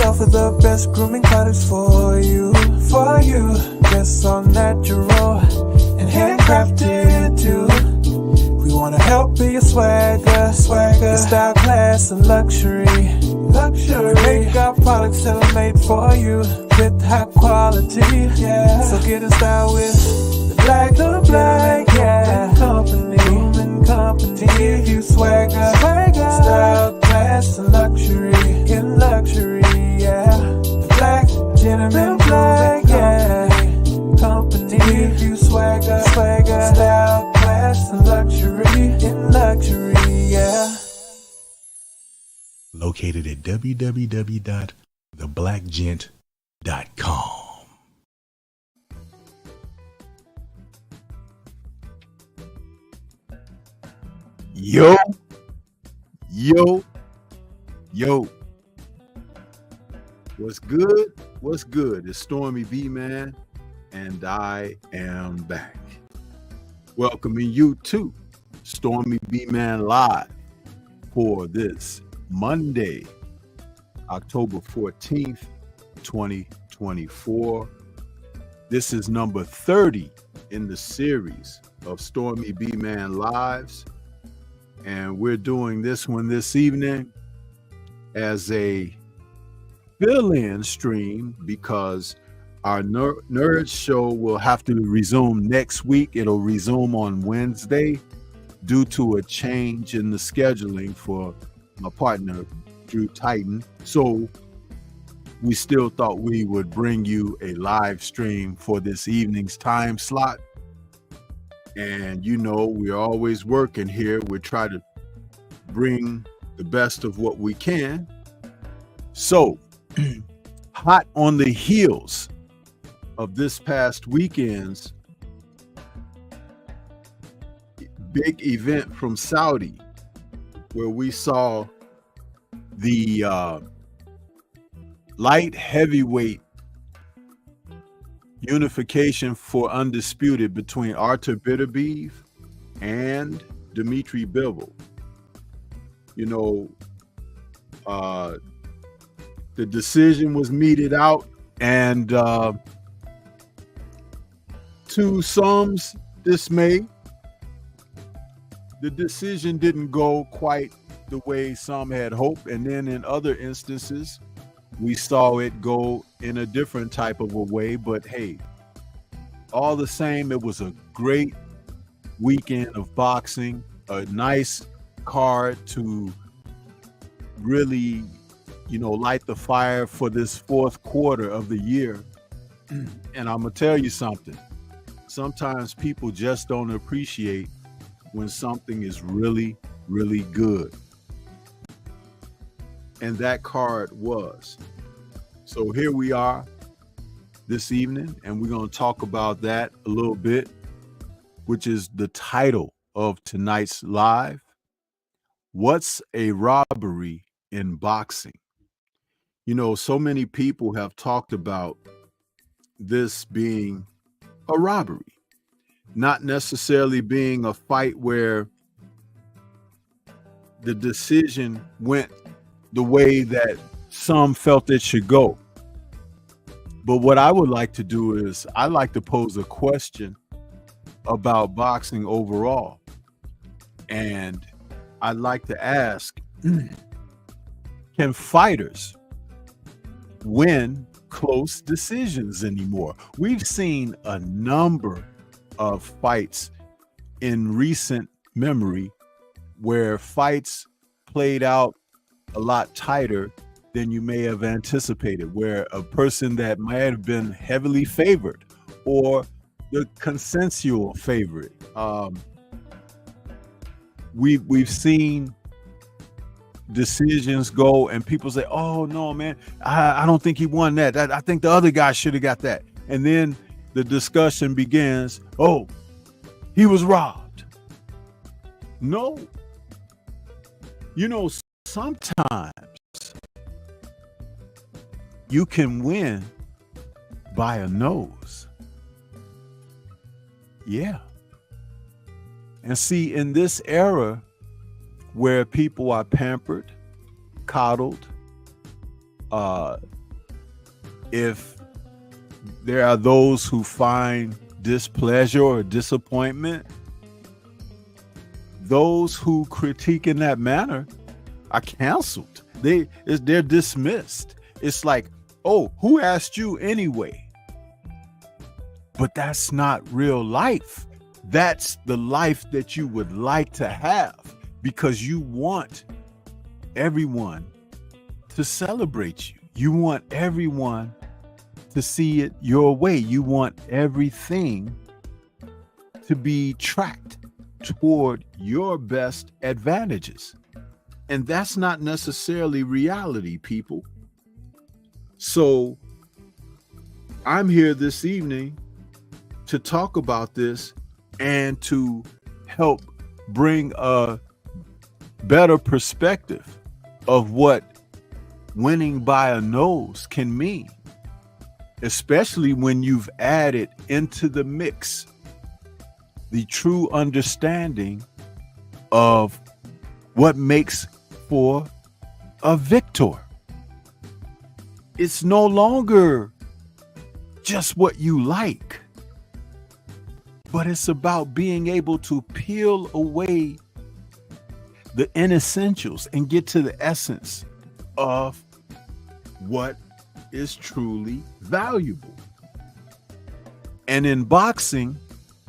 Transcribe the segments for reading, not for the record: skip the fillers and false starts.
offer the best grooming products for you. Dress on natural and handcrafted too. We wanna help be your swagger, your style, class, and luxury. Make our products tailor-made for you with high quality. Yeah. So get in style with the Black Company. To give you swagger, style, class, and luxury. In luxury, yeah. The Black Gentleman Company. To give you swagger, style, class, and luxury. In luxury, yeah. Located at www.theblackgent.com. Yo. What's good? It's Stormybman, and I am back. Welcoming you to Stormybman Live for this Monday, October 14th, 2024. This is number 30 in the series of Stormybman Lives. And we're doing this one this evening as a fill-in stream because our Nerd Show will have to resume next week. It'll resume on Wednesday due to a change in the scheduling for my partner, Drew Titan. So we still thought we would bring you a live stream for this evening's time slot. And you know, we're always working here. We try to bring the best of what we can. So, hot on the heels of this past weekend's big event from Saudi, where we saw the light heavyweight unification for Undisputed between Artur Beterbiev and Dmitry Bivol. You know, the decision was meted out, and to some's dismay, the decision didn't go quite the way some had hoped, and then in other instances, we saw it go in a different type of a way. But hey, all the same, it was a great weekend of boxing, a nice card to really, light the fire for this fourth quarter of the year. And I'm gonna tell you something. Sometimes people just don't appreciate when something is really, really good. And that card was. So here we are this evening, and we're going to talk about that a little bit, which is the title of tonight's live. What's a robbery in boxing? You know, so many people have talked about this being a robbery, not necessarily being a fight where the decision went the way that some felt it should go. But what I would like to do is I like to pose a question about boxing overall. And I'd like to ask, can fighters win close decisions anymore? We've seen a number of fights in recent memory where fights played out a lot tighter than you may have anticipated, where a person that might have been heavily favored or the consensual favorite. We've seen decisions go and people say, oh no, man, I don't think he won that. I think the other guy should have got that. And then the discussion begins, oh, he was robbed. No. You know, sometimes you can win by a nose. Yeah. And see, in this era where people are pampered, coddled, if there are those who find displeasure or disappointment, those who critique in that manner are canceled. They're dismissed. It's like, oh, who asked you anyway? But that's not real life. That's the life that you would like to have, because you want everyone to celebrate you. You want everyone to see it your way. You want everything to be tracked toward your best advantages. And that's not necessarily reality, people. So I'm here this evening to talk about this and to help bring a better perspective of what winning by a nose can mean, especially when you've added into the mix the true understanding of what makes for a victor. It's no longer just what you like, but it's about being able to peel away the inessentials and get to the essence of what is truly valuable. And in boxing,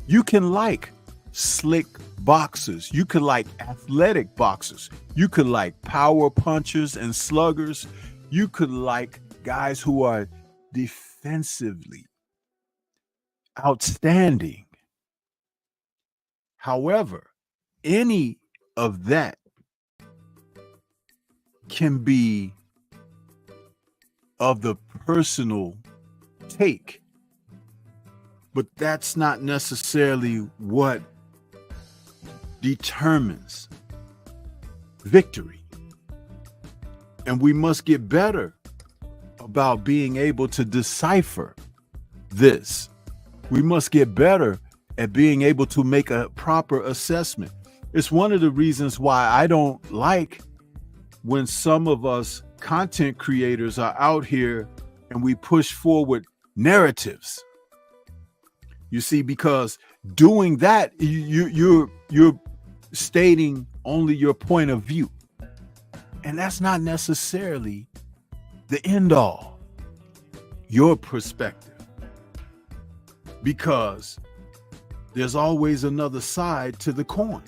you can like slick boxers. You could like athletic boxers. You could like power punchers and sluggers. You could like guys who are defensively outstanding. However, any of that can be of the personal take, but that's not necessarily what determines victory. And we must get better about being able to decipher this. We must get better at being able to make a proper assessment. It's one of the reasons why I don't like when some of us content creators are out here and we push forward narratives. You see, because doing that, you're stating only your point of view. And that's not necessarily the end all, your perspective. Because there's always another side to the coin.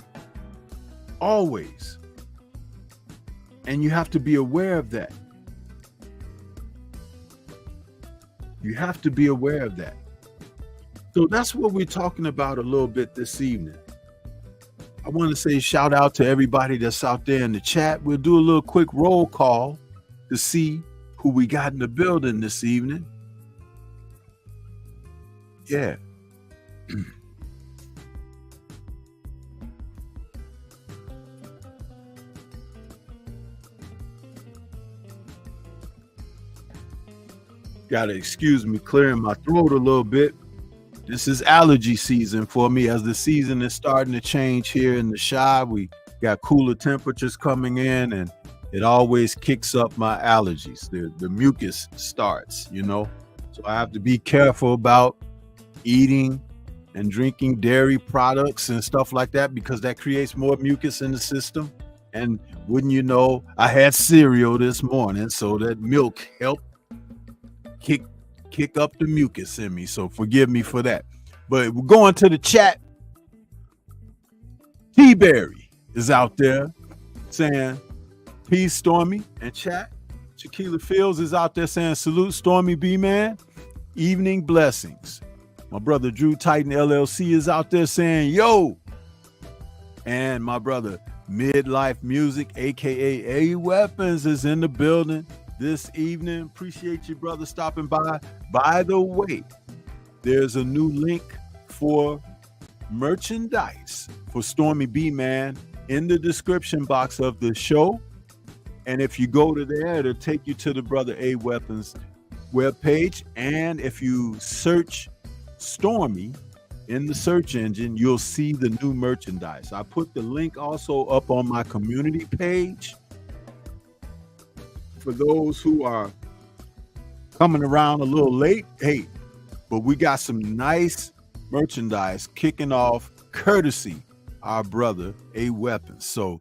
Always. And you have to be aware of that. You have to be aware of that. So that's what we're talking about a little bit this evening. I want to say shout out to everybody that's out there in the chat. We'll do a little quick roll call to see who we got in the building this evening. Yeah. Gotta excuse me clearing my throat a little bit. This is allergy season for me. As the season is starting to change here in the Chi, we got cooler temperatures coming in, and it always kicks up my allergies. The mucus starts, you know. So I have to be careful about eating and drinking dairy products and stuff like that, because that creates more mucus in the system. And wouldn't you know, I had cereal this morning, so that milk helped kick up the mucus in me. So forgive me for that. But we're going to the chat. T-Berry is out there saying, peace, Stormy, and chat. Shaquila Fields is out there saying, salute, Stormy B-Man. Evening blessings. My brother Drew Titan LLC is out there saying, yo. And my brother Midlife Music, aka A Weapons, is in the building this evening. Appreciate you, brother, stopping by. By the way, there's a new link for merchandise for Stormy B-Man in the description box of the show. And if you go to there, it'll take you to the brother A Weapons webpage. And if you search Stormy in the search engine, you'll see the new merchandise. I put the link also up on my community page for those who are coming around a little late. Hey, but we got some nice merchandise kicking off courtesy our brother A Weapons. So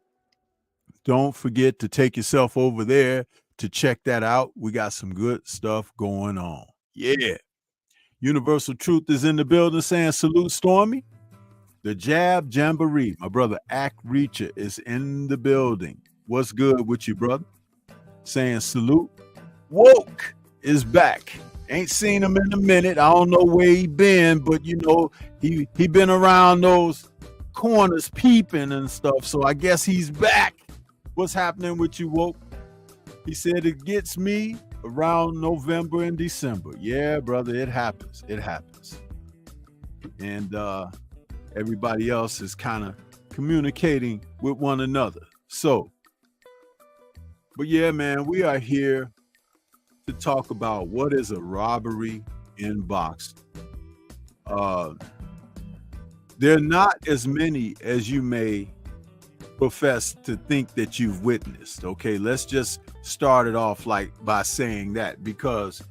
don't forget to take yourself over there to check that out. We got some good stuff going on. Yeah. Universal Truth is in the building saying salute, Stormy. The Jab Jamboree, my brother Ack Reacher is in the building. What's good with you, brother? Saying salute. Woke is back. Ain't seen him in a minute. I don't know where he been, but you know, he been around those corners peeping and stuff. So I guess he's back. What's happening with you, Woke? He said it gets me around November and December. Yeah, brother, it happens. It happens. And everybody else is kind of communicating with one another. So, but yeah, man, we are here to talk about what is a robbery in boxing. There are not as many as you may profess to think that you've witnessed. Okay, let's just start it off like by saying that, because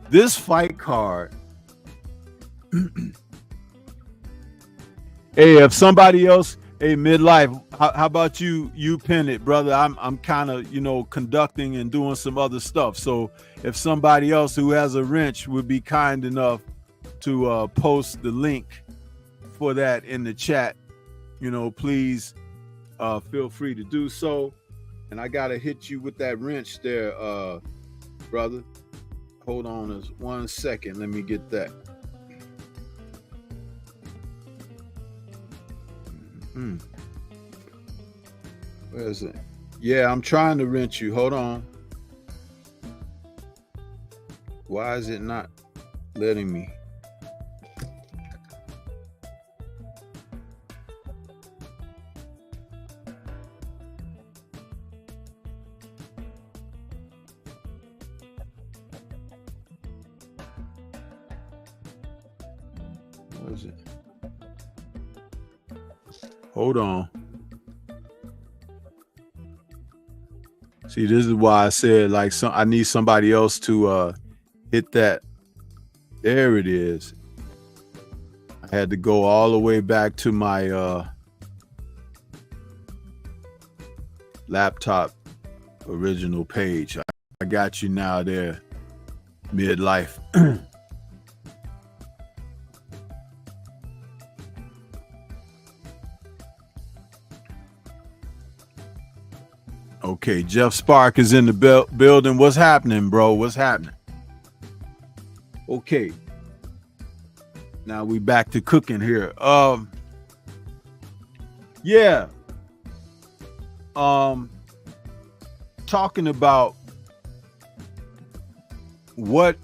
this fight card, hey, if somebody else, hey, Midlife, how about you pin it, brother? I'm kind of, you know, conducting and doing some other stuff. So if somebody else who has a wrench would be kind enough to post the link for that in the chat, you know, please feel free to do so. And I gotta hit you with that wrench there, brother. Hold on 1 second. Let me get that. Where is it? Yeah, I'm trying to wrench you. Hold on. Why is it not letting me? What is it? Hold on. See, this is why I said, like, I need somebody else to hit that. There it is. I had to go all the way back to my laptop original page. I got you now there, Midlife. Okay, Jeff Spark is in the building. What's happening, bro? What's happening? Okay. Now we back to cooking here. Yeah. Talking about what's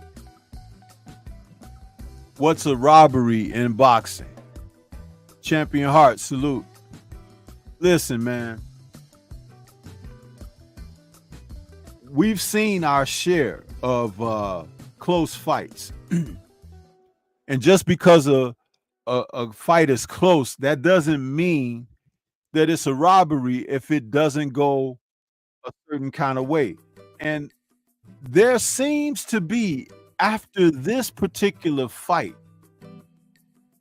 a robbery in boxing. Champion Heart, salute. Listen, man. We've seen our share of close fights. And just because a fight is close, that doesn't mean that it's a robbery if it doesn't go a certain kind of way. And there seems to be, after this particular fight,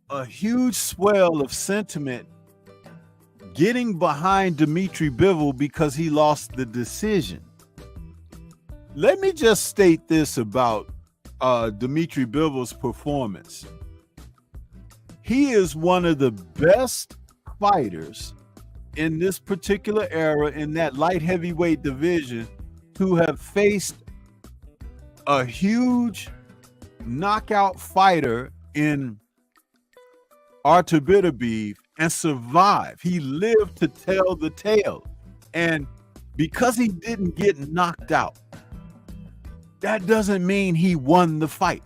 a huge swell of sentiment getting behind Dmitry Bivol because he lost the decision. Let me just state this about Dmitry Bivol's performance. He is one of the best fighters in this particular era in that light heavyweight division to have faced a huge knockout fighter in Artur Beterbiev and survive. He lived to tell the tale. And because he didn't get knocked out, that doesn't mean he won the fight.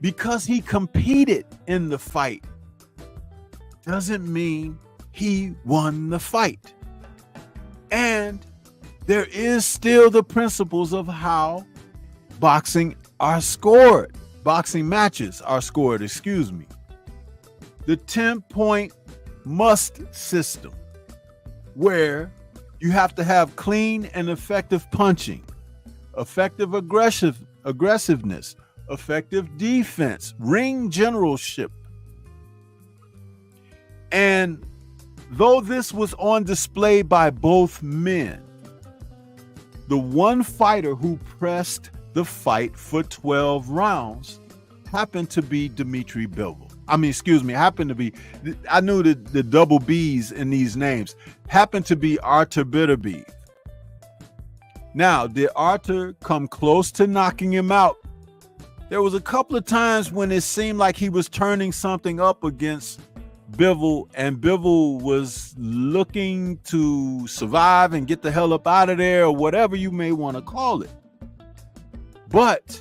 Because he competed in the fight doesn't mean he won the fight. And there is still the principles of how boxing matches are scored, excuse me. The 10-point must system, where you have to have clean and effective punching, effective aggressiveness, effective defense, ring generalship. And though this was on display by both men, the one fighter who pressed the fight for 12 rounds happened to be Dmitry Bivol. I knew the double B's in these names, happened to be Artur Beterbiev. Now, did Artur come close to knocking him out? There was a couple of times when it seemed like he was turning something up against Bivol, and Bivol was looking to survive and get the hell up out of there, or whatever you may want to call it. But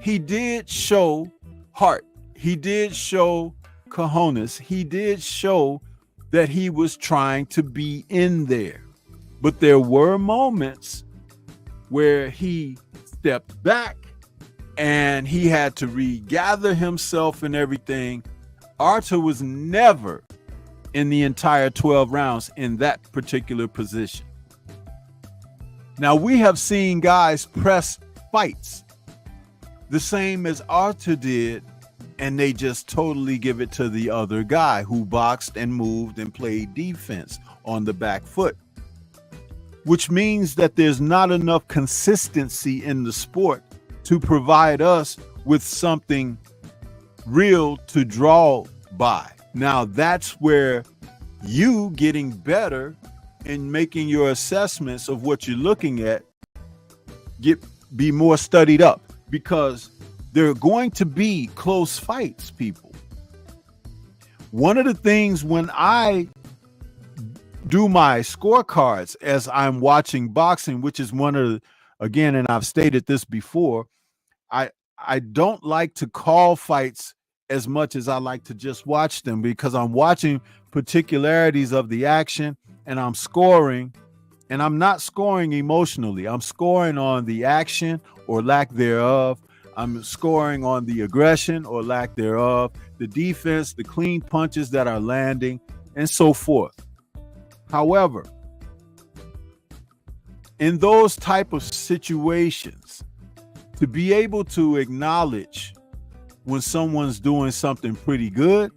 he did show heart. He did show cojones. He did show that he was trying to be in there. But there were moments where he stepped back and he had to regather himself and everything. Artur was never in the entire 12 rounds in that particular position. Now, we have seen guys press fights the same as Artur did, and they just totally give it to the other guy who boxed and moved and played defense on the back foot, which means that there's not enough consistency in the sport to provide us with something real to draw by. Now, that's where you getting better and making your assessments of what you're looking at be more studied up, because there are going to be close fights, people. One of the things when I do my scorecards as I'm watching boxing, which is one of the, again, and I've stated this before, I don't like to call fights as much as I like to just watch them, because I'm watching particularities of the action and I'm scoring, and I'm not scoring emotionally. I'm scoring on the action or lack thereof. I'm scoring on the aggression or lack thereof, the defense, the clean punches that are landing, and so forth. However, in those type of situations, to be able to acknowledge when someone's doing something pretty good,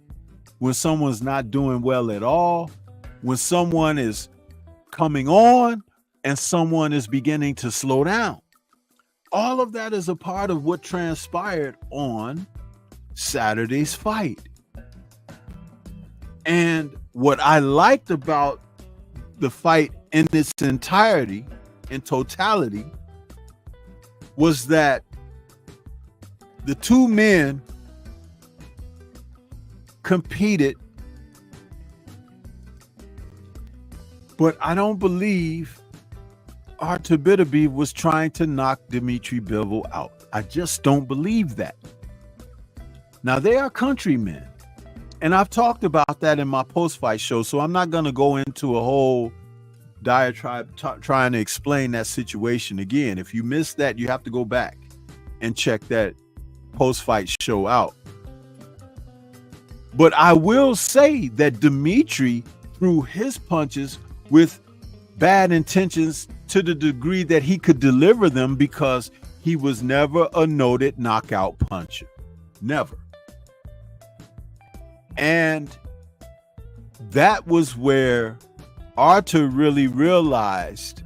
when someone's not doing well at all, when someone is coming on and someone is beginning to slow down. All of that is a part of what transpired on Saturday's fight. And what I liked about the fight in its entirety, in totality, was that the two men competed, but I don't believe Artur Beterbiev was trying to knock Dmitry Bivol out. I just don't believe that. Now, they are countrymen, and I've talked about that in my post-fight show, so I'm not going to go into a whole diatribe trying to explain that situation again. If you missed that, you have to go back and check that post-fight show out. But I will say that Dimitri threw his punches with bad intentions to the degree that he could deliver them, because he was never a noted knockout puncher. Never. And that was where Arthur really realized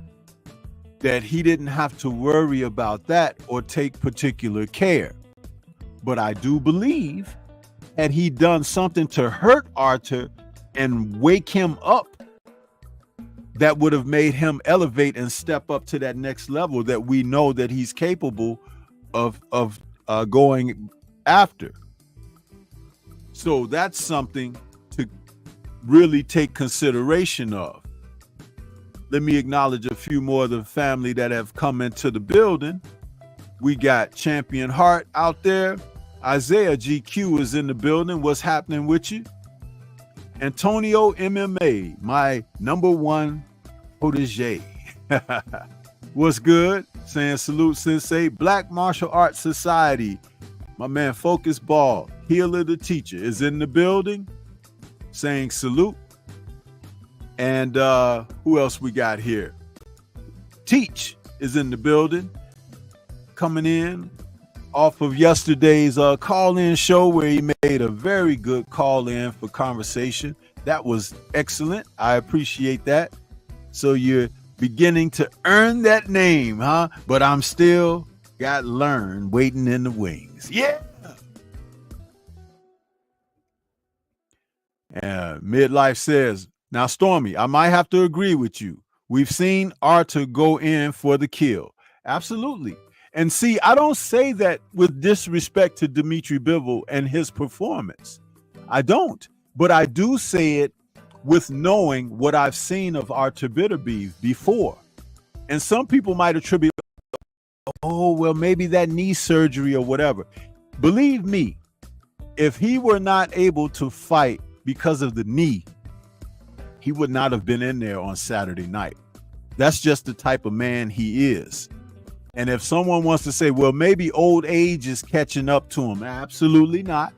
that he didn't have to worry about that or take particular care. But I do believe, had he done something to hurt Arthur and wake him up, that would have made him elevate and step up to that next level that we know that he's capable of going after. So that's something to really take consideration of. Let me acknowledge a few more of the family that have come into the building. We got Champion Heart out there. Isaiah GQ is in the building. What's happening with you? Antonio MMA, my number one protege. What's good? Saying salute, Sensei. Black Martial Arts Society. My man Focus Ball, Healer the Teacher, is in the building. Saying salute. And who else we got here? Teach is in the building. Coming in off of yesterday's call-in show, where he made a very good call-in for conversation. That was excellent. I appreciate that. So you're beginning to earn that name, huh? But I'm still got learn waiting in the wings. Yeah. Midlife says, now Stormy, I might have to agree with you. We've seen Arthur go in for the kill. Absolutely. And see, I don't say that with disrespect to Dimitri Bivol and his performance. I don't. But I do say it with knowing what I've seen of Arthur Bitterbeef before. And some people might attribute, oh, well, maybe that knee surgery or whatever. Believe me, if he were not able to fight because of the knee, he would not have been in there on Saturday night. That's just the type of man he is. And if someone wants to say, well, maybe old age is catching up to him, absolutely not.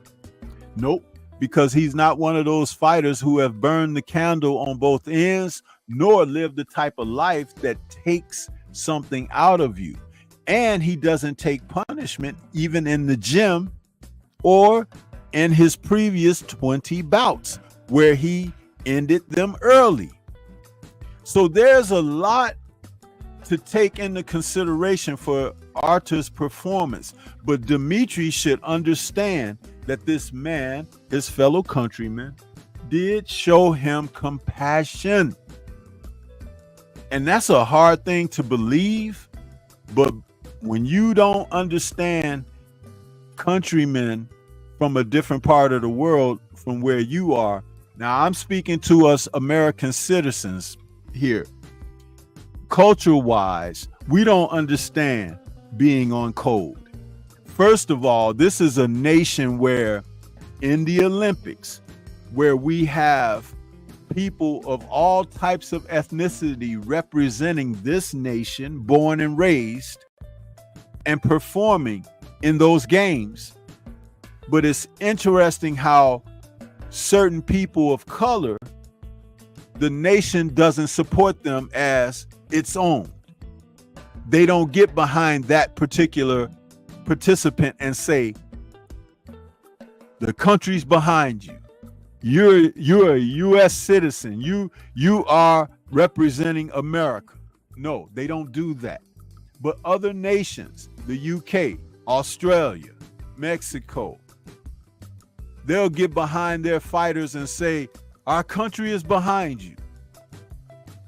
Nope, because he's not one of those fighters who have burned the candle on both ends, nor lived the type of life that takes something out of you. And he doesn't take punishment even in the gym or in his previous 20 bouts where he ended them early. So there's a lot to take into consideration for Arthur's performance. But Dimitri should understand that this man, his fellow countryman, did show him compassion. And that's a hard thing to believe. But when you don't understand countrymen from a different part of the world from where you are, now I'm speaking to us American citizens here. Culture-wise, we don't understand being on code. First of all, this is a nation where in the Olympics, where we have people of all types of ethnicity representing this nation, born and raised, and performing in those games. But it's interesting how certain people of color, the nation doesn't support them as its own. They don't get behind that particular participant and say, the country's behind you. You're a U.S. citizen. You are representing America. No, they don't do that. But other nations, the UK, Australia, Mexico, they'll get behind their fighters and say, our country is behind you.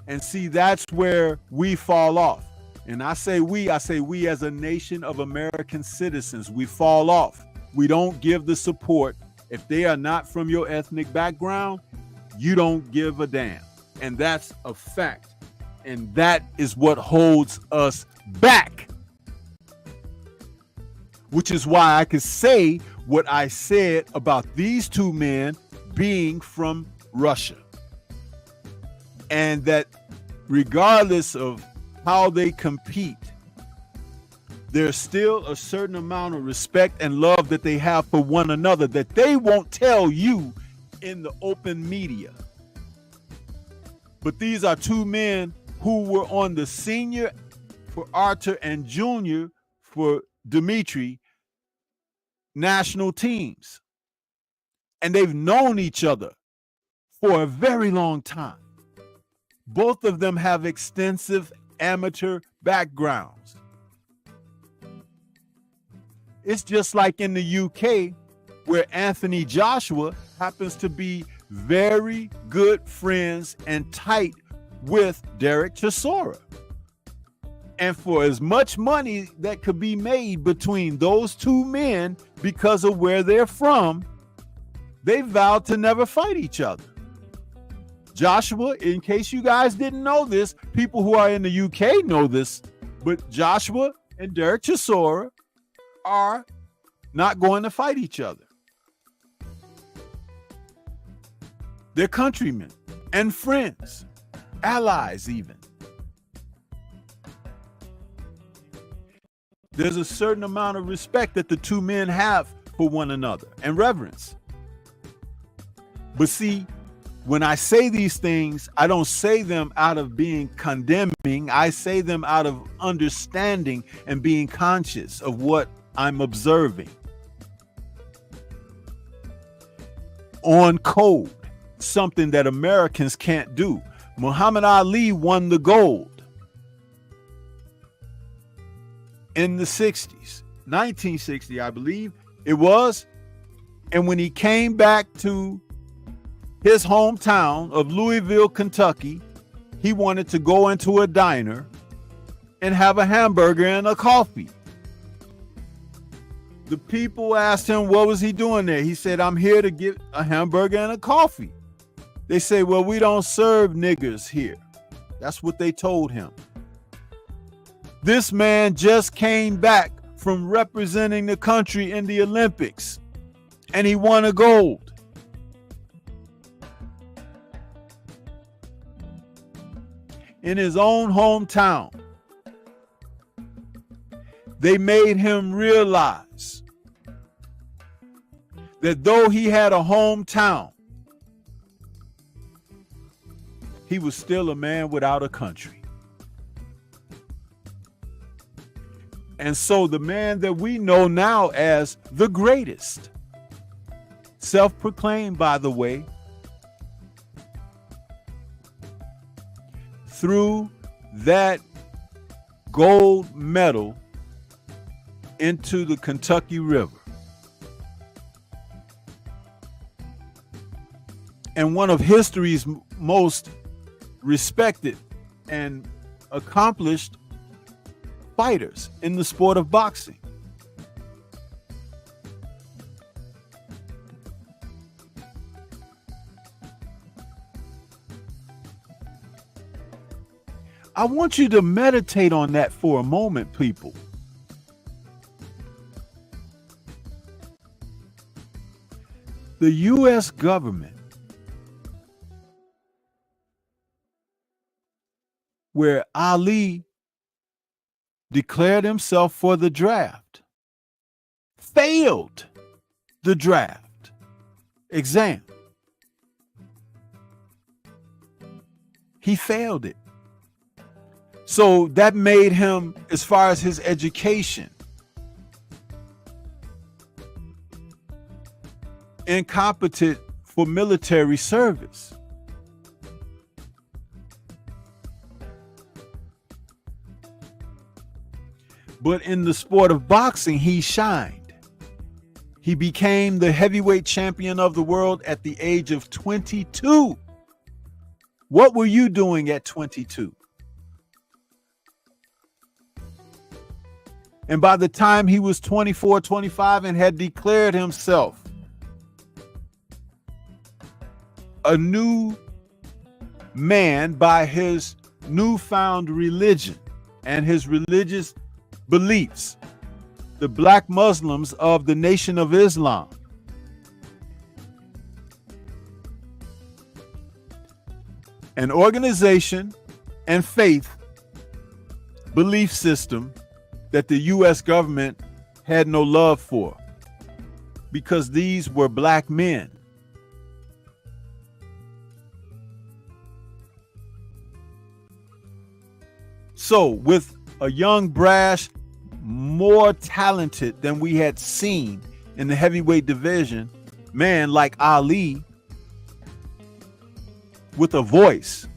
And see, that's where we fall off. And I say we as a nation of American citizens, we fall off. We don't give the support. If they are not from your ethnic background, you don't give a damn. And that's a fact. And that is what holds us back. Which is why I could say what I said about these two men being from Russia. And that regardless of how they compete, there's still a certain amount of respect and love that they have for one another that they won't tell you in the open media. But these are two men who were on the senior for Arthur and junior for Dimitri national teams. And they've known each other for a very long time. Both of them have extensive amateur backgrounds. It's just like in the UK, where Anthony Joshua happens to be very good friends and tight with Derek Chisora. And for as much money that could be made between those two men because of where they're from, they vowed to never fight each other. Joshua, in case you guys didn't know this, people who are in the UK know this, but Joshua and Derek Chisora are not going to fight each other. They're countrymen and friends, allies even. There's a certain amount of respect that the two men have for one another and reverence. But see, when I say these things, I don't say them out of being condemning. I say them out of understanding and being conscious of what I'm observing. On code, something that Americans can't do. Muhammad Ali won the gold in the 60s, 1960, I believe it was. And when he came back to his hometown of Louisville, Kentucky, he wanted to go into a diner and have a hamburger and a coffee. The people asked him, what was he doing there? He said, I'm here to get a hamburger and a coffee. They say, well, we don't serve niggers here. That's what they told him. This man just came back from representing the country in the Olympics, and he won a gold. In his own hometown. They made him realize that though he had a hometown, he was still a man without a country. And so the man that we know now as the greatest, self-proclaimed, by the way, threw that gold medal into the Kentucky River. And one of history's most respected and accomplished fighters in the sport of boxing. I want you to meditate on that for a moment, people. The U.S. government, where Ali declared himself for the draft, failed the draft exam. He failed it. So that made him, as far as his education, incompetent for military service. But in the sport of boxing, he shined. He became the heavyweight champion of the world at the age of 22. What were you doing at 22? And by the time he was 24, 25 and had declared himself a new man by his newfound religion and his religious beliefs, the black Muslims of the Nation of Islam, an organization and faith belief system that the U.S. government had no love for, because these were black men. So with a young, brash, more talented than we had seen in the heavyweight division, man like Ali, with a voice,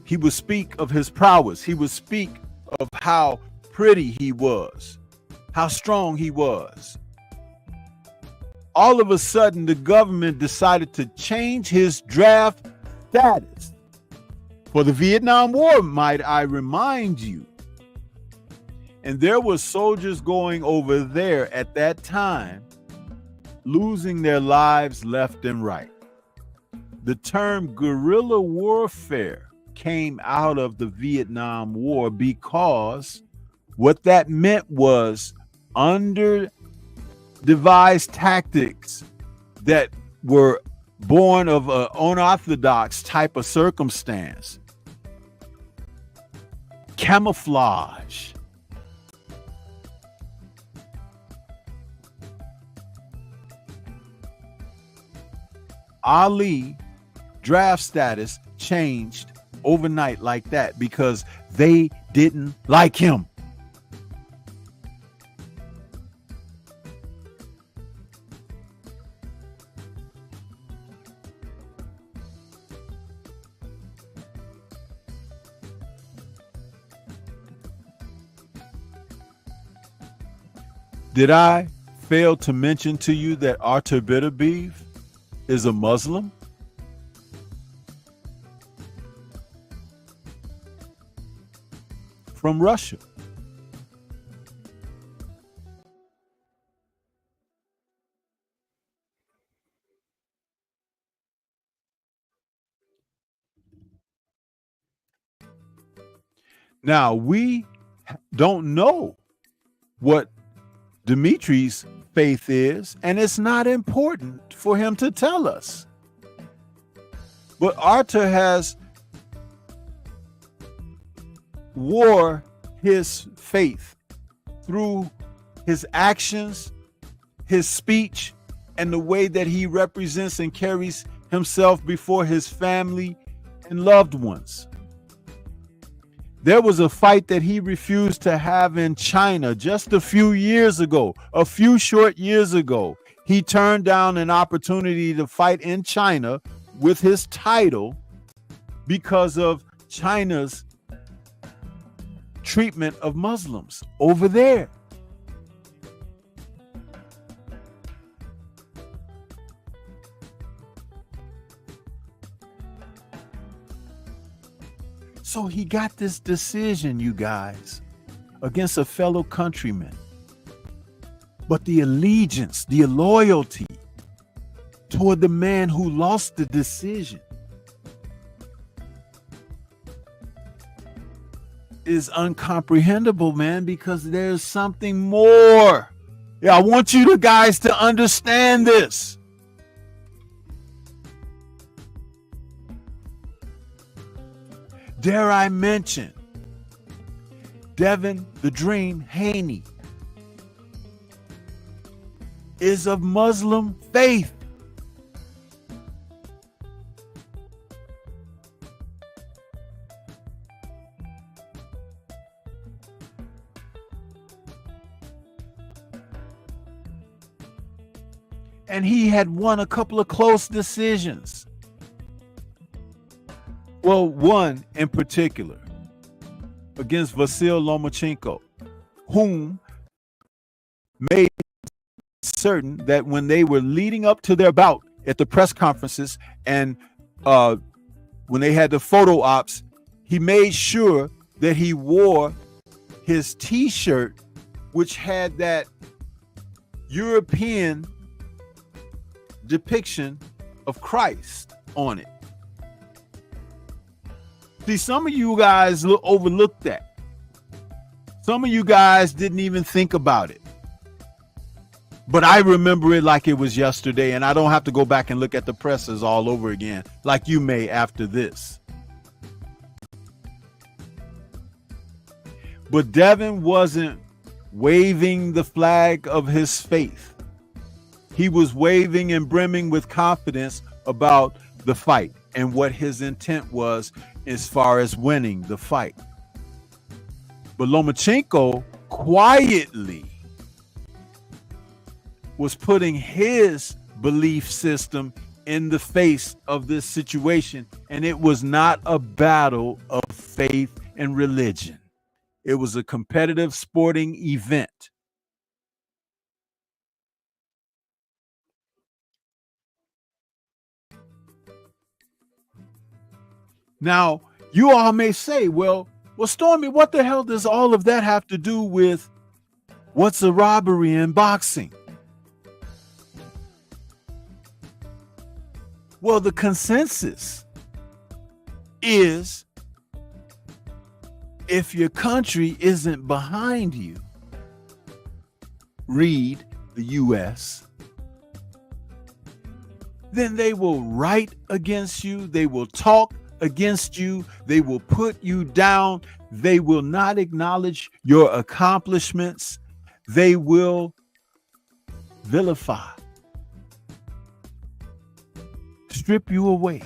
he would speak of his prowess. He would speak of how pretty he was, how strong he was. All of a sudden, the government decided to change his draft status for the Vietnam War, might I remind you. And there were soldiers going over there at that time, losing their lives left and right. The term guerrilla warfare came out of the Vietnam War because what that meant was under devised tactics that were born of an unorthodox type of circumstance. Camouflage. Ali draft status changed overnight like that because they didn't like him. Did I fail to mention to you that Artur Bitterbeef is a Muslim? From Russia. Now, we don't know what Dimitri's faith is, and it's not important for him to tell us. But Artur has wore his faith through his actions, his speech, and the way that he represents and carries himself before his family and loved ones. There was a fight that he refused to have in China just a few years ago, a few short years ago. He turned down an opportunity to fight in China with his title because of China's treatment of Muslims over there. So he got this decision, you guys, against a fellow countryman. But the allegiance, the loyalty toward the man who lost the decision is incomprehensible, man, because there's something more. Yeah, I want you guys to understand this. Dare I mention Devin the Dream Haney is of Muslim faith. And he had won a couple of close decisions. Well, one in particular against Vasyl Lomachenko, whom made certain that when they were leading up to their bout at the press conferences and when they had the photo ops, he made sure that he wore his t-shirt, which had that European depiction of Christ on it. See, some of you guys overlooked that. Some of you guys didn't even think about it. But I remember it like it was yesterday, and I don't have to go back and look at the presses all over again like you may after this. But Devin wasn't waving the flag of his faith. He was waving and brimming with confidence about the fight and what his intent was as far as winning the fight. But Lomachenko quietly was putting his belief system in the face of this situation, and it was not a battle of faith and religion. It was a competitive sporting event. Now, you all may say, well, Stormy, what the hell does all of that have to do with what's a robbery in boxing? Well, the consensus is if your country isn't behind you, read the U.S., then they will write against you, they will talk against you, they will put you down, they will not acknowledge your accomplishments, they will vilify, strip you away,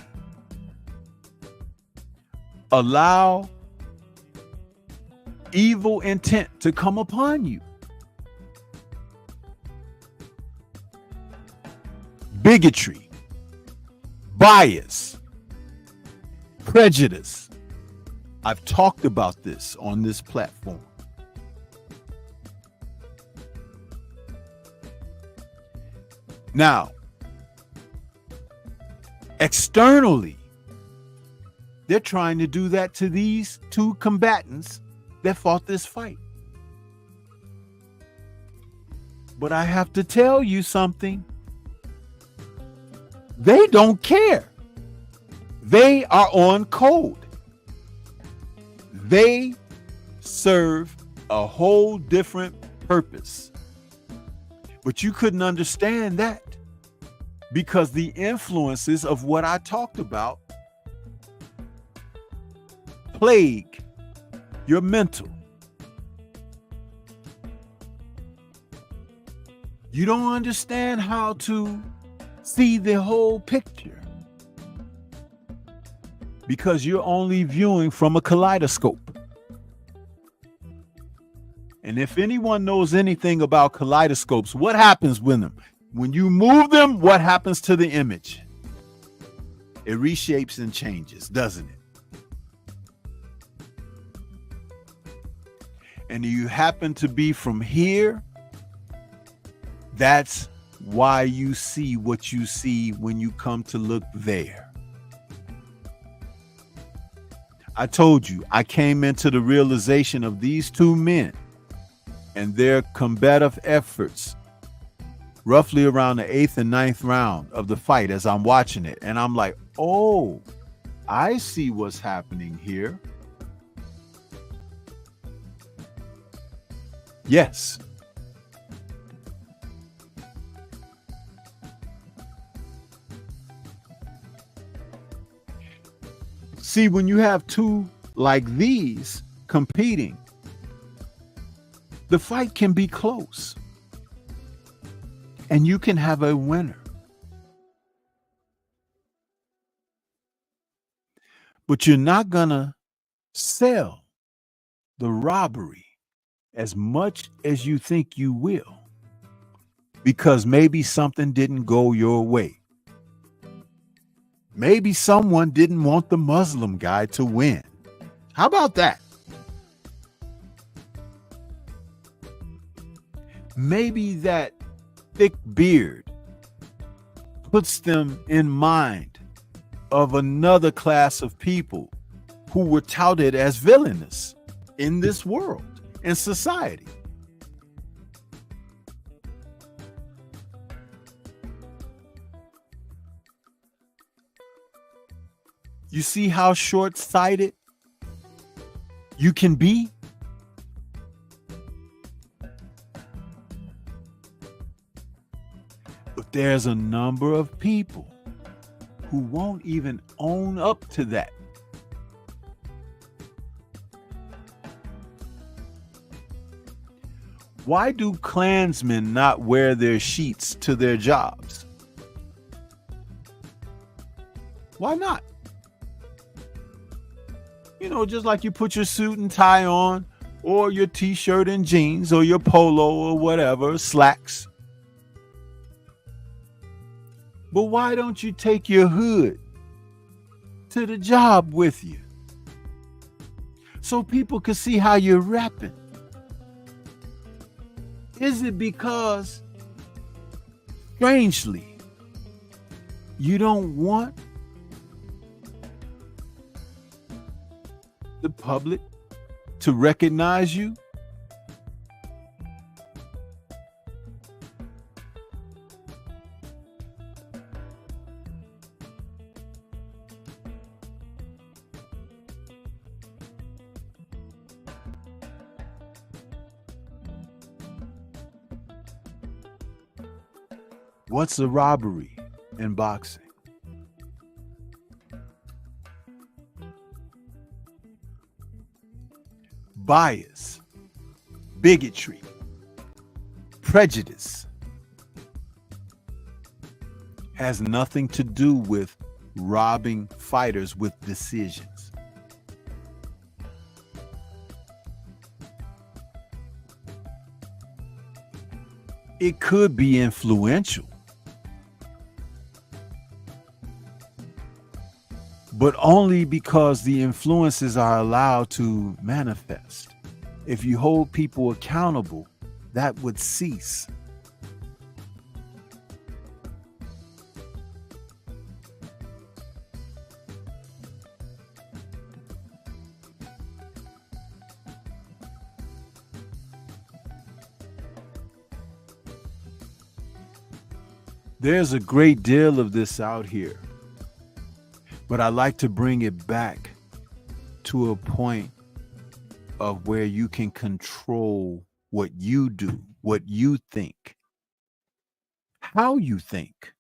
allow evil intent to come upon you. Bigotry, bias, prejudice. I've talked about this on this platform. Now, externally, they're trying to do that to these two combatants that fought this fight. But I have to tell you something. They don't care. They are on code. They serve a whole different purpose. But you couldn't understand that because the influences of what I talked about plague your mental. You don't understand how to see the whole picture because you're only viewing from a kaleidoscope. And if anyone knows anything about kaleidoscopes, what happens with them? When you move them, what happens to the image? It reshapes and changes, doesn't it? And you happen to be from here, that's why you see what you see when you come to look there. I told you, I came into the realization of these two men and their combative efforts roughly around the 8th and 9th round of the fight as I'm watching it. And I'm like, oh, I see what's happening here. Yes. See, when you have two like these competing, the fight can be close and you can have a winner. But you're not gonna sell the robbery as much as you think you will because maybe something didn't go your way. Maybe someone didn't want the Muslim guy to win. How about that? Maybe that thick beard puts them in mind of another class of people who were touted as villainous in this world, in society. You see how short-sighted you can be? But there's a number of people who won't even own up to that. Why do Klansmen not wear their sheets to their jobs? Why not? You know, just like you put your suit and tie on, or your t-shirt and jeans, or your polo or whatever, slacks. But why don't you take your hood to the job with you so people can see how you're rapping? Is it because, strangely, you don't want the public to recognize you? What's a robbery in boxing? Bias, bigotry, prejudice has nothing to do with robbing fighters with decisions. It could be influential, but only because the influences are allowed to manifest. If you hold people accountable, that would cease. There's a great deal of this out here, but I like to bring it back to a point of where you can control what you do, what you think, how you think.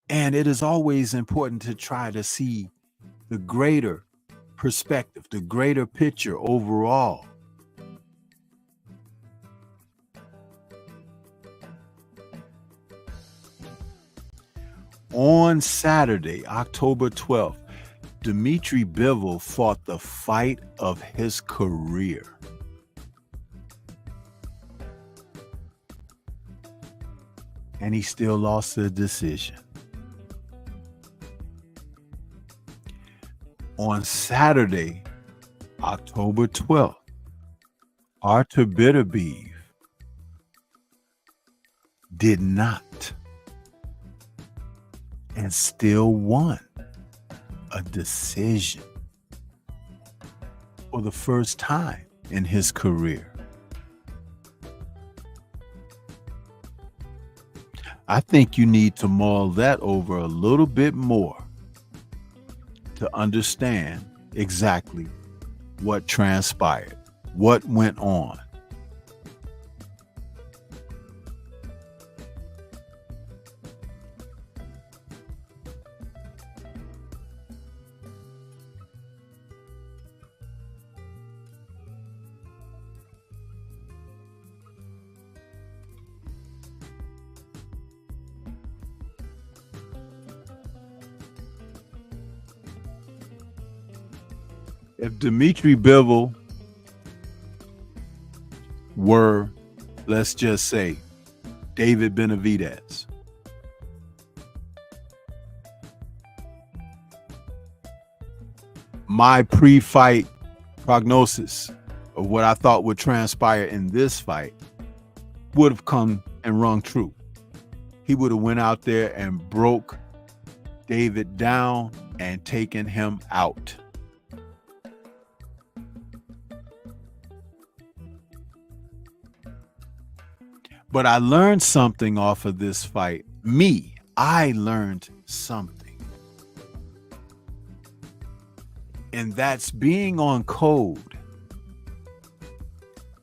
And it is always important to try to see the greater perspective, the greater picture overall. On Saturday, October 12th, Dmitry Bivol fought the fight of his career. And he still lost the decision. On Saturday, October 12th, Artur Beterbiev did not and still won a decision for the first time in his career. I think you need to mull that over a little bit more to understand exactly what transpired, what went on. If Dmitry Bivol were, let's just say, David Benavidez, my pre-fight prognosis of what I thought would transpire in this fight would have come and rung true. He would have went out there and broke David down and taken him out. But I learned something off of this fight. I learned something. And that's being on code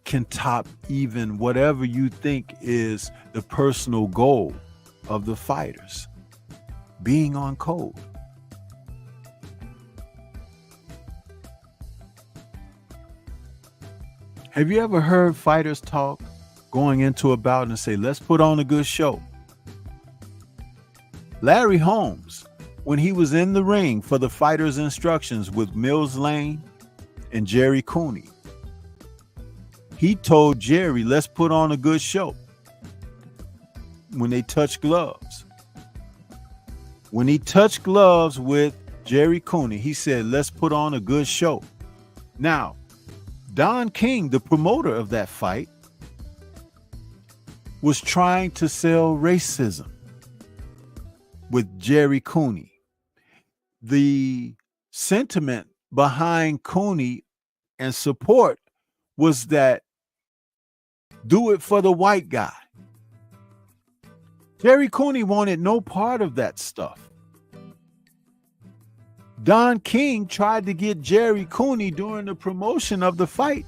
can top even whatever you think is the personal goal of the fighters. Being on code. Have you ever heard fighters talk going into a bout and say, let's put on a good show? Larry Holmes, when he was in the ring for the fighters' instructions with Mills Lane and Jerry Cooney, he told Jerry, let's put on a good show when they touched gloves. When he touched gloves with Jerry Cooney, he said, let's put on a good show. Now, Don King, the promoter of that fight, was trying to sell racism with Jerry Cooney. The sentiment behind Cooney and support was that do it for the white guy. Jerry Cooney wanted no part of that stuff. Don King tried to get Jerry Cooney during the promotion of the fight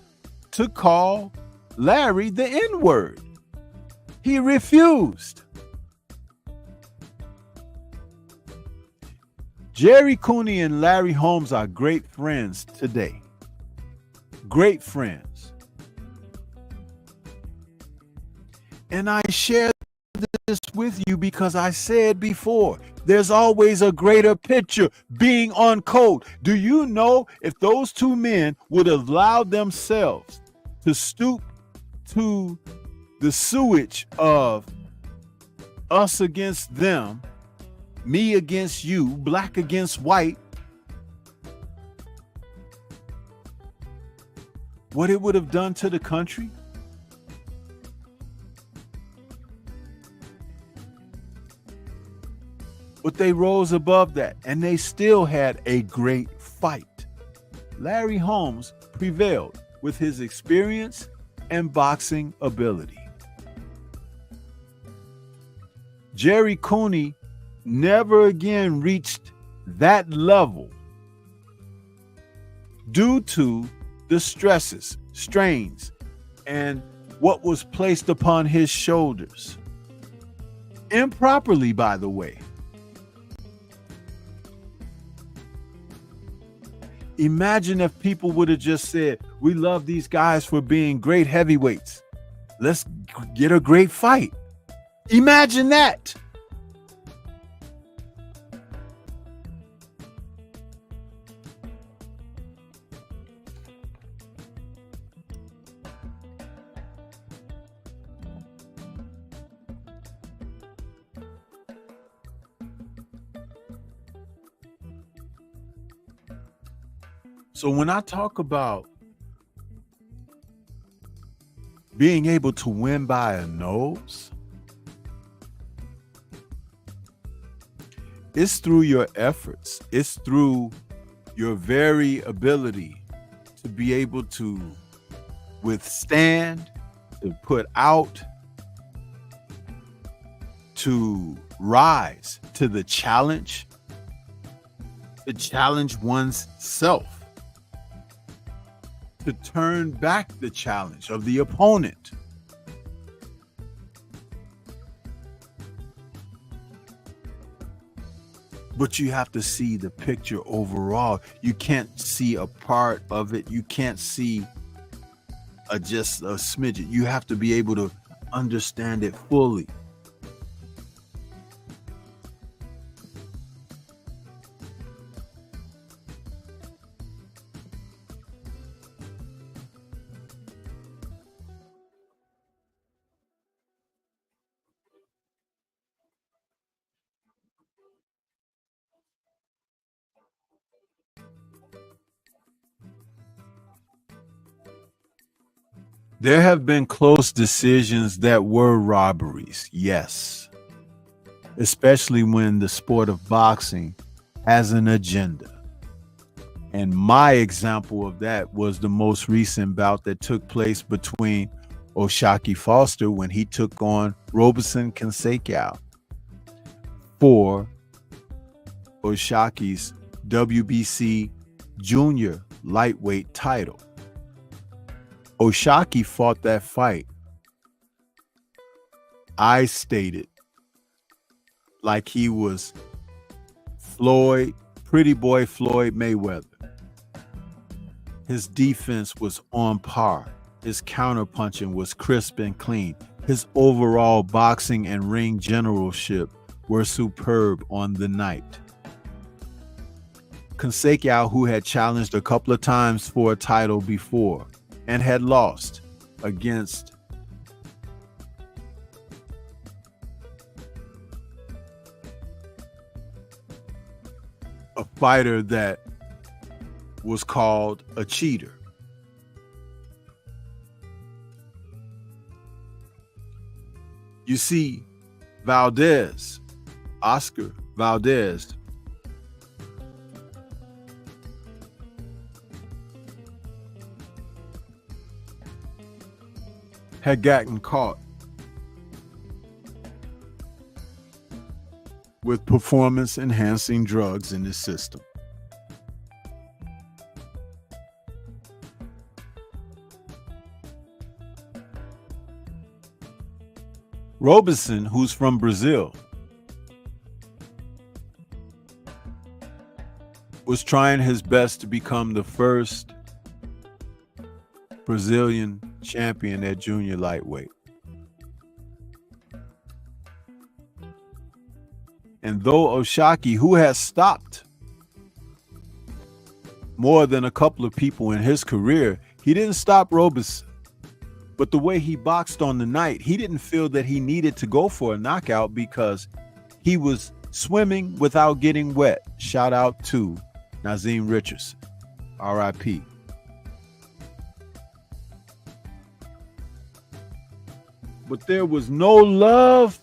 to call Larry the N-word. He refused. Jerry Cooney and Larry Holmes are great friends today. Great friends. And I share this with you because I said before, there's always a greater picture being on code. Do you know if those two men would have allowed themselves to stoop to the sewage of us against them, me against you, black against white, what it would have done to the country? But they rose above that, and they still had a great fight. Larry Holmes prevailed with his experience and boxing ability. Jerry Cooney never again reached that level due to the stresses, strains, and what was placed upon his shoulders. Improperly, by the way. Imagine if people would have just said, we love these guys for being great heavyweights. Let's get a great fight. Imagine that. So when I talk about being able to win by a nose, it's through your efforts. It's through your very ability to be able to withstand, to put out, to rise to the challenge, to challenge one's self, to turn back the challenge of the opponent. But you have to see the picture overall. You can't see a part of it. You can't see just a smidget. You have to be able to understand it fully. There have been close decisions that were robberies, yes, especially when the sport of boxing has an agenda. And my example of that was the most recent bout that took place between O'Shaquie Foster when he took on Robeson Canseco for O'Shaquie's WBC junior lightweight title. O'Shaquie fought that fight, I stated, like he was Floyd, pretty boy Floyd Mayweather. His defense was on par. His counterpunching was crisp and clean. His overall boxing and ring generalship were superb on the night. Consequao, who had challenged a couple of times for a title before and had lost against a fighter that was called a cheater. You see, Oscar Valdez, had gotten caught with performance-enhancing drugs in his system. Robinson, who's from Brazil, was trying his best to become the first Brazilian champion at junior lightweight. And though Oshaki, who has stopped more than a couple of people in his career, he didn't stop Robinson. But the way he boxed on the night, he didn't feel that he needed to go for a knockout because he was swimming without getting wet. Shout out to Nazeem Richardson, RIP. But there was no love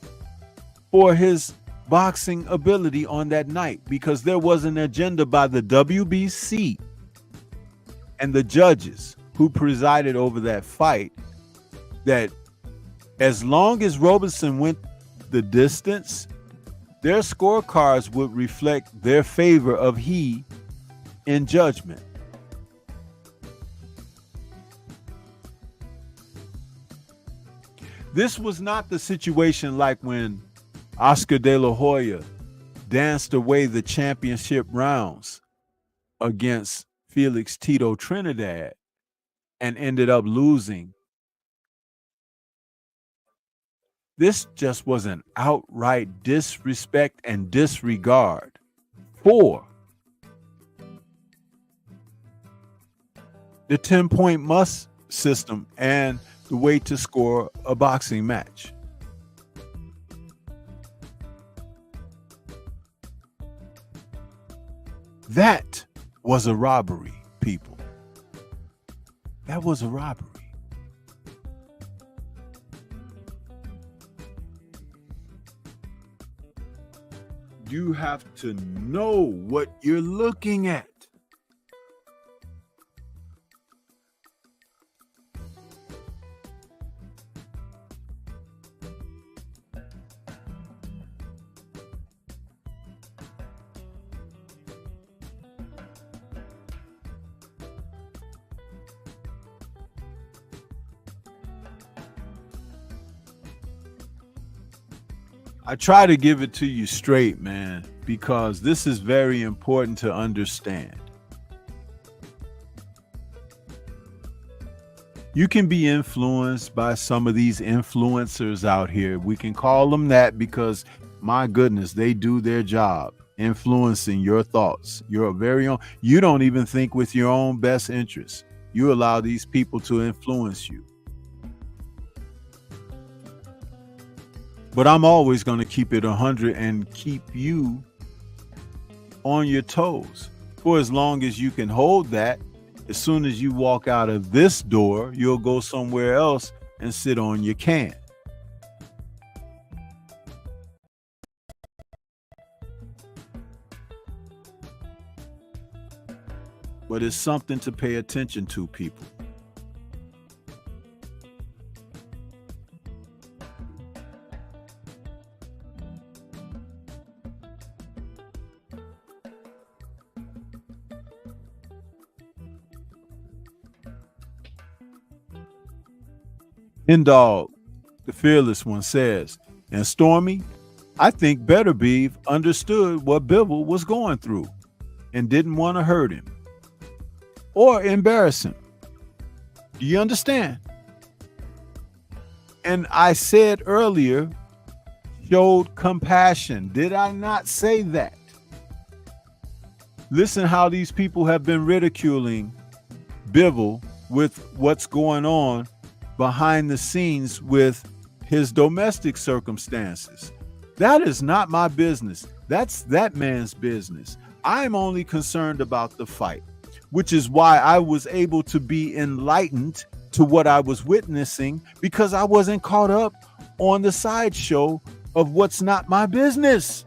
for his boxing ability on that night because there was an agenda by the WBC and the judges who presided over that fight that as long as Robinson went the distance, their scorecards would reflect their favor of he in judgment. This was not the situation like when Oscar De La Hoya danced away the championship rounds against Felix Tito Trinidad and ended up losing. This just was an outright disrespect and disregard for the 10-point must system and the way to score a boxing match. That was a robbery, people. That was a robbery. You have to know what you're looking at. I try to give it to you straight, man, because this is very important to understand. You can be influenced by some of these influencers out here. We can call them that because, my goodness, they do their job influencing your thoughts, your very own. You don't even think with your own best interests. You allow these people to influence you. But I'm always going to keep it 100 and keep you on your toes for as long as you can hold that. As soon as you walk out of this door, you'll go somewhere else and sit on your can. But it's something to pay attention to, people. Indog, the fearless one, says, and Stormy, I think Better Beef understood what Bivol was going through and didn't want to hurt him or embarrass him. Do you understand? And I said earlier, showed compassion. Did I not say that? Listen how these people have been ridiculing Bivol with what's going on behind the scenes with his domestic circumstances. That is not my business. That's that man's business. I'm only concerned about the fight, which is why I was able to be enlightened to what I was witnessing, because I wasn't caught up on the sideshow of what's not my business.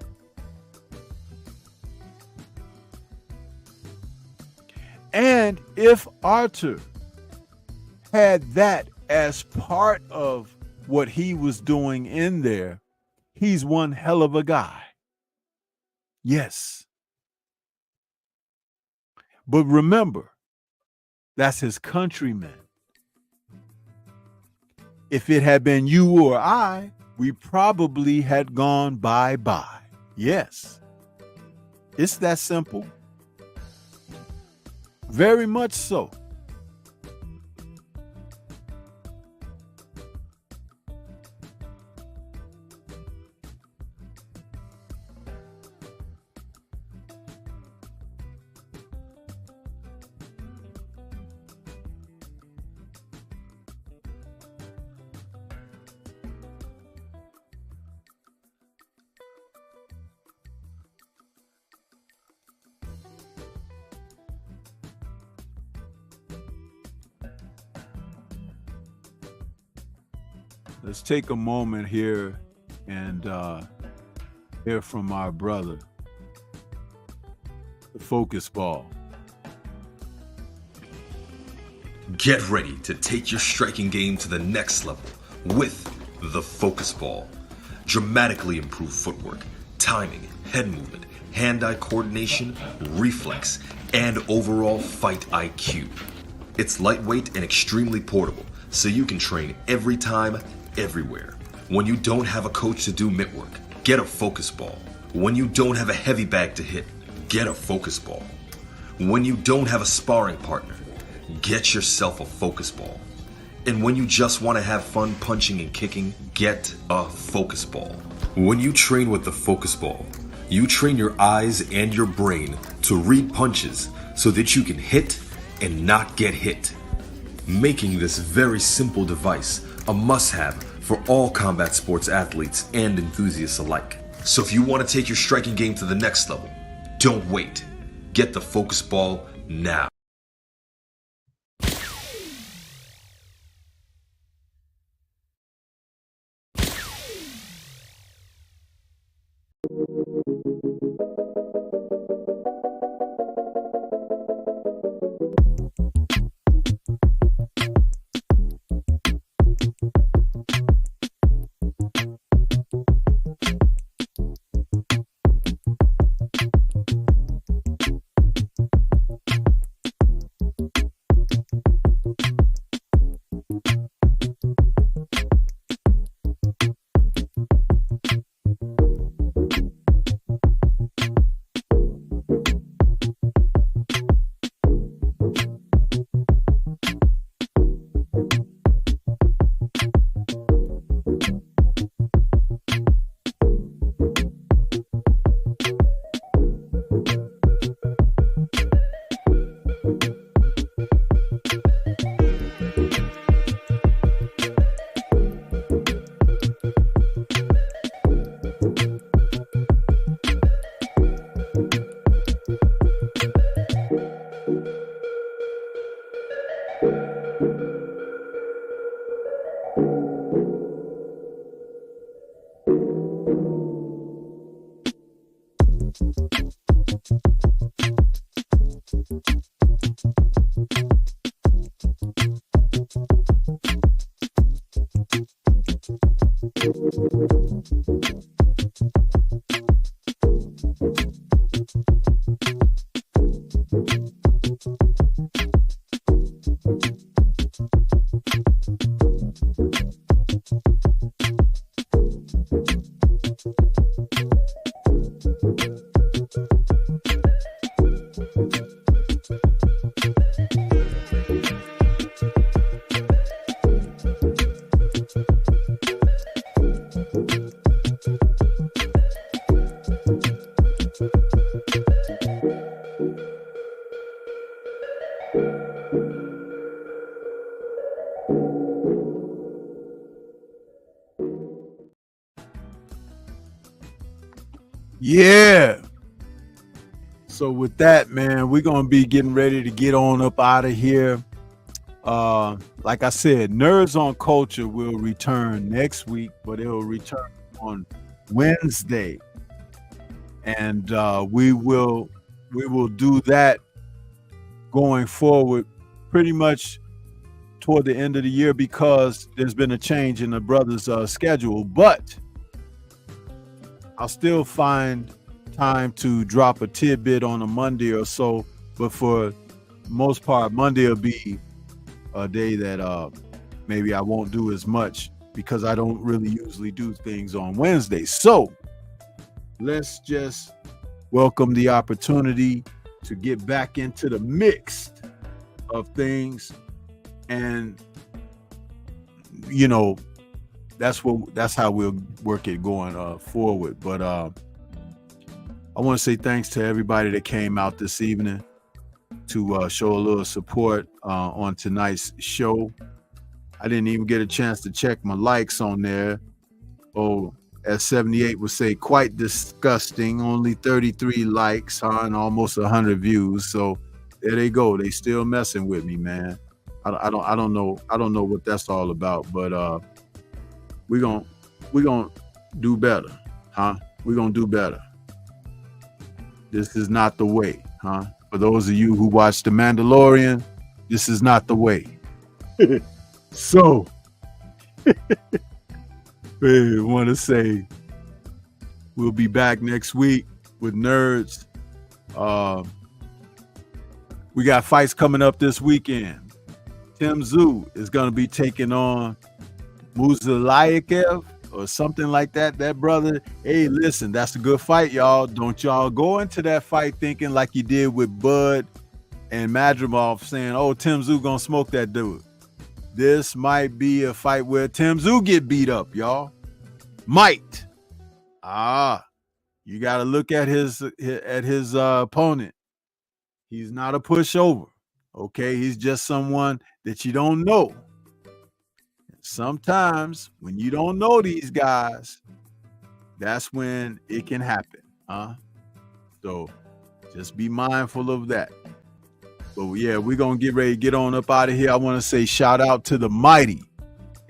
And if Arthur had that as part of what he was doing in there, he's one hell of a guy. Yes. But remember, that's his countrymen. If it had been you or I, we probably had gone bye-bye. Yes. It's that simple. Very much so. Let's take a moment here and hear from our brother, the Focus Ball. Get ready to take your striking game to the next level with the Focus Ball. Dramatically improved footwork, timing, head movement, hand-eye coordination, reflex, and overall fight IQ. It's lightweight and extremely portable, so you can train every time, everywhere. When you don't have a coach to do mitt work, get a Focus Ball. When you don't have a heavy bag to hit, get a Focus Ball. When you don't have a sparring partner, get yourself a Focus Ball. And when you just want to have fun punching and kicking, get a Focus Ball. When you train with the Focus Ball, you train your eyes and your brain to read punches so that you can hit and not get hit, making this very simple device a must-have for all combat sports athletes and enthusiasts alike. So if you want to take your striking game to the next level, don't wait. Get the Focus Ball now. Yeah. So with that, man, we're gonna be getting ready to get on up out of here. Like I said, Nerds on Culture will return next week, but it will return on Wednesday, and we will do that going forward, pretty much toward the end of the year, because there's been a change in the brothers' schedule. But I'll still find time to drop a tidbit on a Monday or so. But for most part, Monday will be a day that maybe I won't do as much, because I don't really usually do things on Wednesdays. So let's just welcome the opportunity to get back into the mix of things. And that's how we'll work it going forward. But I want to say thanks to everybody that came out this evening to show a little support on tonight's show. I didn't even get a chance to check my likes on there. Oh, as 78 would say, quite disgusting. Only 33 likes, and almost 100 views. So there they go. They still messing with me, man. I don't know what that's all about, but we're gonna do better, huh? We're gonna do better. This is not the way, huh? For those of you who watch The Mandalorian, this is not the way. So I want to say we'll be back next week with Nerds. We got fights coming up this weekend. Tim Tszyu is going to be taking on Muzalayev or something like that. That brother, hey, listen, that's a good fight, y'all. Don't y'all go into that fight thinking like you did with Bud and Madrimov, saying, oh, Tim Tszyu going to smoke that dude. This might be a fight where Tim Tszyu get beat up, y'all. Might. You got to look at his opponent. He's not a pushover. Okay, he's just someone that you don't know. Sometimes when you don't know these guys, that's when it can happen, huh? So just be mindful of that. But yeah, we're gonna get ready to get on up out of here. I want to say shout out to the mighty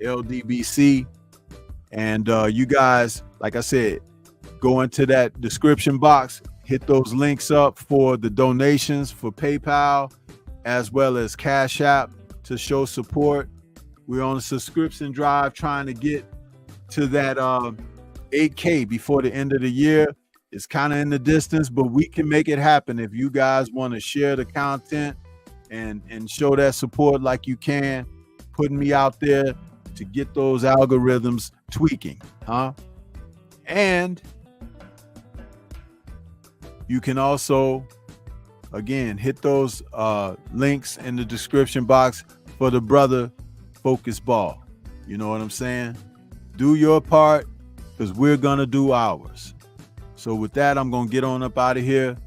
LDBC, and you guys, like I said, go into that description box, hit those links up for the donations for PayPal, as well as Cash App to show support. We're on a subscription drive trying to get to that 8K before the end of the year. It's kind of in the distance, but we can make it happen if you guys want to share the content and show that support like you can, putting me out there to get those algorithms tweaking, huh? And you can also, again, hit those links in the description box for the brother Focus Ball. You know what I'm saying? Do your part, because we're going to do ours. So with that, I'm going to get on up out of here.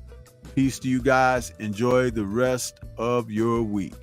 Peace to you guys. Enjoy the rest of your week.